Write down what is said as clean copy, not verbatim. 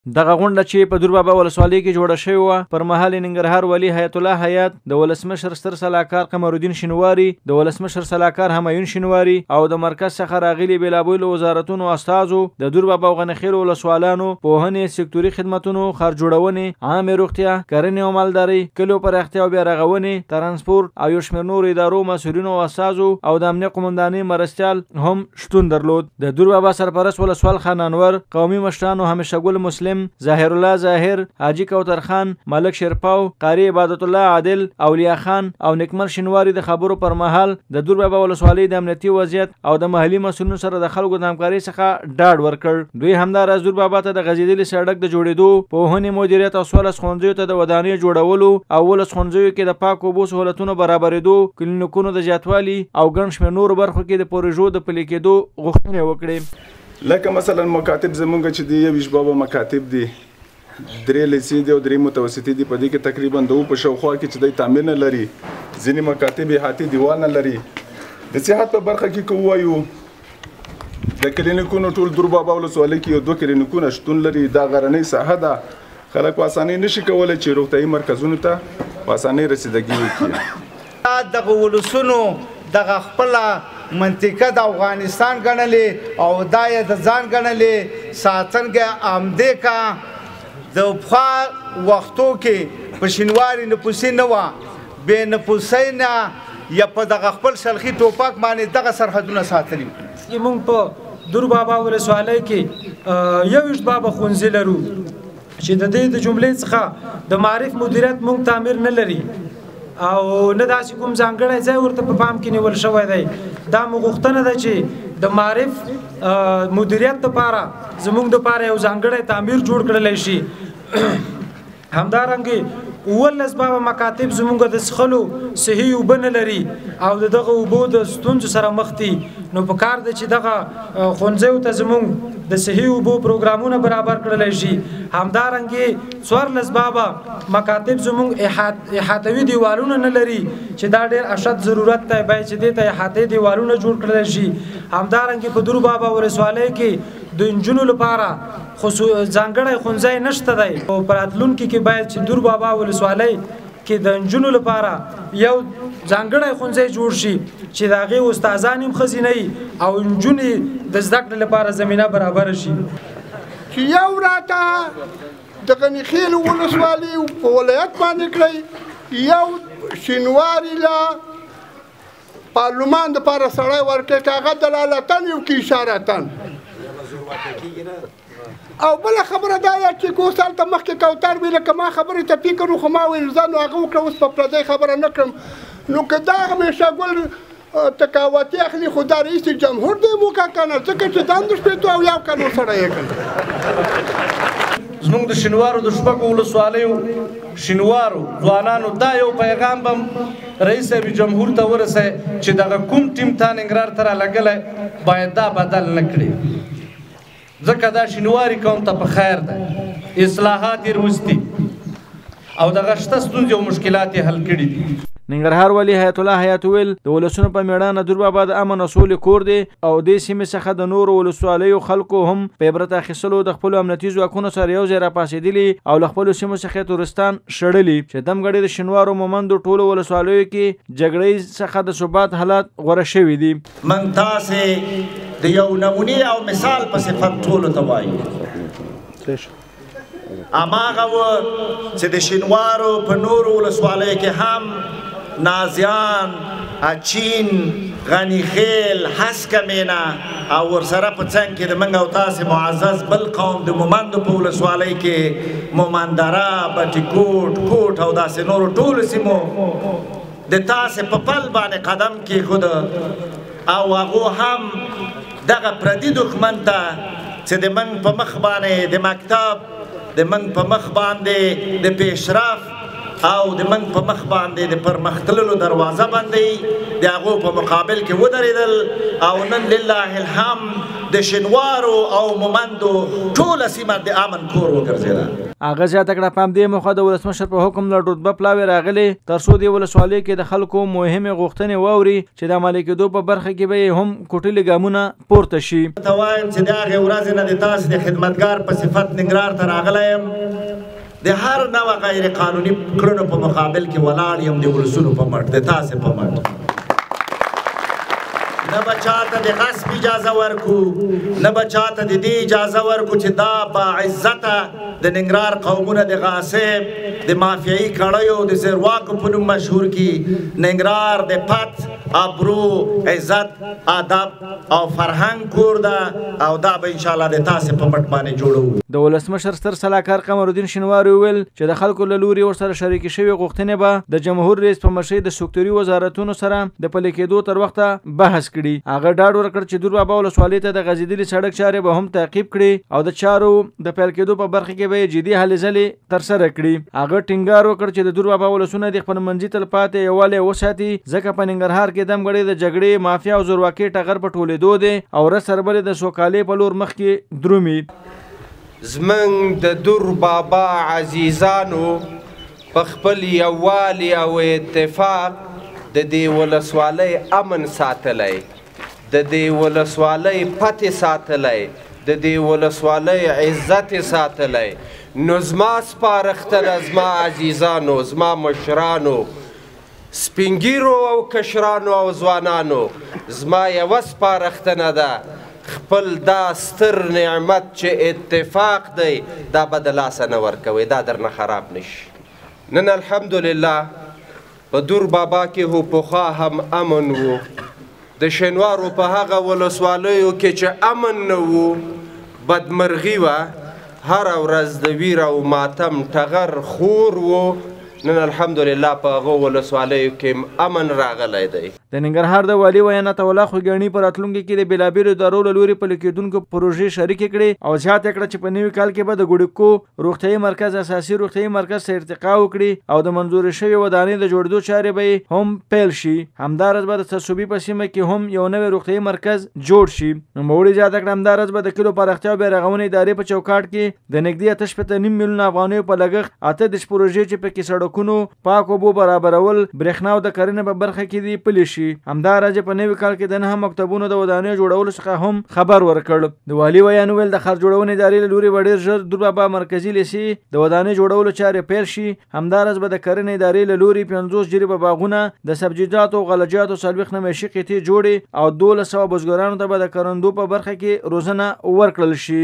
دغه غونډه چې په دور بابا ولسوالۍ کې جوړه شوې وه پر مهال ننګرهار والي حیات الله حیات، د ولسمشر ستر سلاکار قمرالدین شینواري، د ولسمشر سلاکار همایون شینواري او د مرکز څخه راغلي بېلابېلو وزارتونو استازو د دور بابا او غنخیل ولسوالانو پوهنې، سکتوري خدمتونو، ښار جوړونې، عامې روغتیا، کرنې او مالدارۍ، کلیو پراختیا او بیارغونې، ترانسپورت او یو شمېر نورو ادارو مسؤلینو او استازو او د امنیه قومندانۍ مرستیال هم شتون درلود. د دور بابا سرپرست ولسوال خان انور، قومي مشرانو همیشه ګل مسلم، ظاهر الله ظاهر، حاجی کوثر خان، ملک شیرپاو، قاری عبادت الله عادل، اولیاء خان او نکمل شینواري د خبرو پر مهال د دور بابا ولسوالۍ د امنیتي وضعیت او د محلي مسؤلینو سره د خلکو د همکارۍ څخه ډاډ ورکړ. دوی همداراز دور بابا ته د غځېدلي سړک د جوړېدو، پوهنې مدیریت او 14 ښوونځیو ته د ودانیو جوړولو او 11 ښوونځیو کې د پاکو اوبو سهولتونو برابرېدو، کلینیکونو د زیاتوالي او ګڼ شمېر نورو برخو کې د پروژو د پلي کېدو غوښتنې وکړې. لکه مثلا مکاتب زمونږ چې دی 20 بابا مکاتب دي، 3 لیسې دي او 3 متوسطې دي. په دې کې تقریبا د په شاوخوا کې چې دی تعمیر نه لري، ځینې مکاتب احاطي دیوال نه لري. د صحت په برخه کې که ووایو د کلینیکونو ټول دور بابا ولسوالۍ کې یو 2 کلینیکونه شتون لري. دا غرنۍ ساحه ده، خلک په اسانۍ نشي کولی چې روغتیایي مرکزونو ته په اسانۍ رسیدګي وکړي. دغه ولسونو دغه خپله منطقه د افغانستان ګڼلې او دا یې د ځان ګڼلې ساتنګ آمدې کا. د پخوا وختو کې په شینواري نفوسي نه وه، بې نفوسۍ نه یا په دغه خپل شلخي ټوپک باندې دغه سرحدونه ساتلي. موږ په دور بابا ولسوالۍ کې 21 بابا ښوونځي لرو چې د دې د جملې څخه د معرف مدیریت موږ تعمیر نه لري او نه داسې کوم ځانګړی ځای ورته په پام کې نیول شوی دی. دا مو غوښتنه ده چې د معرف مدیریت دپاره زموږ دپاره یو ځانګړی تعمیر جوړ کړلی شي. همدارنګې 19 بابا مکاتب زموږ د څښلو صحي اوبه نه لري او د دغه اوبو د ستونزو سره مخ دي. نو په کار ده چې دغه ښوونځیو ته زموږ د صحي اوبو پروګرامونه برابر کړلی شي. همدارنګې 14 بابا مکاتب زموږ احاطوي دیوالونه نه لري چې دا ډېر اشد ضرورت دی، باید چې دې ته احاطوي دیوالونه جوړ کړلی شي. همدارنګې په دور بابا ولسوالۍ کې د نجونو لپاره ځانګړی ښوونځی نشته دی او په راتلونکي کې باید چې دور بابا ولسوالۍ کې د نجونو لپاره یو ځانګړی ښوونځی جوړ شي چې د هغې استادان هم ښځینه او نجونې د زده کړې لپاره زمینه برابره شي. چې یو راته د غنخیل ولسوالۍ په ولایت باندې کړی، یو شینواري له پارلمان دپاره سړی ورکړی که هغه دلالتن یو که اشارتن. او بله خبره دا ده چې که اوس هلته مخکې کوتر وي لکه ما خبرې ته فکر و خو ما ویل ځه نو هغه وکړه، اوس په پردی خبره نه کړم. نو که دا همیشه ګل تقاوتي اخلي خو دا رئیس جمهور دی موږ که نه، ځکه چې دا هم د شپېتو او یو کلو سړی یې کړ. زموږ د شینوارو د شپږو ولسوالیو شینوارو ځوانانو دا یو پیغام بم رئیس جمهور ته ورسوي چې دغه کوم ټیم تا ننګرهار ته رالګلی باید دا بدل نه کړي، ځکه دا شینواري قوم ته په خیر دی. اصلاحات یې روستي او دغه شته ستونزې او مشکلات یې حل کړي دي. ننګرهار والي حیات الله حیات ویل د ولسونو په میړانه دور بابا د امن او سولې کور دی او دې سیمې څخه د نورو ولسوالیو خلکو هم په عبرت اخیستلو د خپلو امنیتي ځواکونو سره یو ځای راپاڅېدلي او له خپلو سیمو څخه تورستان شړلي چې دمګړې د شینوارو مومندو ټولو ولسوالیو کې جګړې څخه د ثبات حالات غوره شوي دي. من تاسې د یو نمونې او مثال په صفت ټولو ته وایو. هماغه و چې د شینوارو په نورو ولسوالیو کې هم نازیان، اچین، غنیخیل، هسکمینه او ورسره په څنګ کې د موږ او تاسې معزز بل قوم د مومندو په ولسوالۍ کې مومندره، بټي کوټ او داسې نورو ټولو سیمو د تاسې په پل باندې قدم کېښوده او هغو هم دغه پردي دښمن ته چې د موږ په مخ باندې د مکتب، د موږ په مخ باندې د پیشرفت او د منګ په مخ باندې د پرمختللو دروازه باندې د هغو په مقابل کې ودرېدل او نن لله الحمد د شینوارو او مومندو ټوله سیمه د امن کور وګرځېده. هغه زیاته کړه په همدې موخه د ولسمشر په حکم له رتبه پلاوی راغلی تر څو د ولسوالۍ کې د خلکو مهمې غوښتنې واوري چې د عملي کېدو په برخه کې به یې هم کوټلي ګامونه پورته شي. ته وایم چې د هغې ورځې نه د تاسې د خدمتګار په صفت ننګرهار ته راغلی یم، د هر نوع غیر قانوني کړنو په مقابل کې ولاړ یم د ولسونو په مټ، د تاسې په مټ. نه به چاته د غصب اجازه ورکو، نه به چاته د دې اجازه ورکو چې دا با عزته د ننګرهار قومونه د غاصب د مافیایي کړیو د زیرواکو په نوم مشهور کی ننګرهار د پت ابرو عزت ادب او فرهنګ کور ده او دا به انشاءالله د تاسې په مټ باندې جوړو. د ولسمشر ستر سلاکار قمرالدین شینواري وویل چې د خلکو له لوري ورسره شریکې شوې غوښتنې به د جمهور رئیس په مشرۍ د سکتوري وزارتونو سره د پلي کېدو تر وخته بحث کړي. هغه ډاډ ورکړ چې دور بابا ولسوالۍ ته د غځېدلي سړک چارې به هم تعقیب کړي او د چارو د پیل کېدو په برخه کې به یې جدي هلې ځلې ترسره کړي. هغه ټینګار وکړ چې د دور بابا ولسونه د خپلمنځي تلپاتې یووالی وساتي ځکه په ننګرهار کې دمګړۍ د جګړې مافیا او زورواکۍ ټغر په ټولېدو دی او رس سربلې د سوکالۍ په لور مخکې درومي. زمونږ د دور بابا عزیزانو په خپل یووالي او اتفاق د دې ولسوالۍ امن ساتلی، د دې ولسوالۍ پتې ساتلی، د دې ولسوالۍ عزت ساتلی. نو زما سپارښتنه زما عزیزانو، زما مشرانو، سپینګیرو او کشرانو او ځوانانو، زما یوه سپارښتنه ده خپل دا ستر نعمت چې اتفاق دی دا به د لاسه نه ورکوئ، دا درنه خراب نشي. نن الحمدلله په دور بابا کې هو پخوا هم امن و، د شینوارو په هغه ولسوالیو کې چې امن نه و بدمرغي وه، هره ورځ د ویر او ماتم ټغر خور و. نن الحمدلله په هغو ولسوالیو کې امن راغلی دی. د ننګرهار د والي وینا الله خوږیاڼي په راتلونکي کې د بېلابېلو ادارو له لوري پلي کېدونکو پروژې شریکې کړې او زیاته کړه چې په نوي کال کې به د ګوډکو روغتیایي مرکز اساسي روغتیایي مرکز ته ارتقا وکړي او د منظورې شوې ودانۍ د جوړېدو چارې به هم پیل شي. همداراز به د تصوبي په سیمه کې هم یو نوی روغتیایي مرکز جوړ شي. نوموړي زیاته کړه همداراز به د کلو پراختیا او بیارغونې ادارې په چوکاټ کې د نږدې 8.5 میلیونه افغانیو په لګښت 8 پروژې چې پکې سړکونو، پاک اوبو برابرول، برېښنا او د کرنې په برخه کې دي پلي شي. همداراز په نوي کال کې د 9 مکتبونو د ودانیو جوړولو څخه هم خبر ورکړ. د والي ویان ویل د ښار جوړونې ادارې له لوري به ډېر ژر دور بابا مرکزي لیسې د ودانیو جوړولو چارې پیل شي. همداراز به د کرنې ادارې له لوري 50 جریبه باغونه، د سبزیجاتو او غلجاتو 40 نمایشي قطعې جوړې او 1200 بزګرانو ته به د کرندو په برخه کې روزنه ورکړل شي.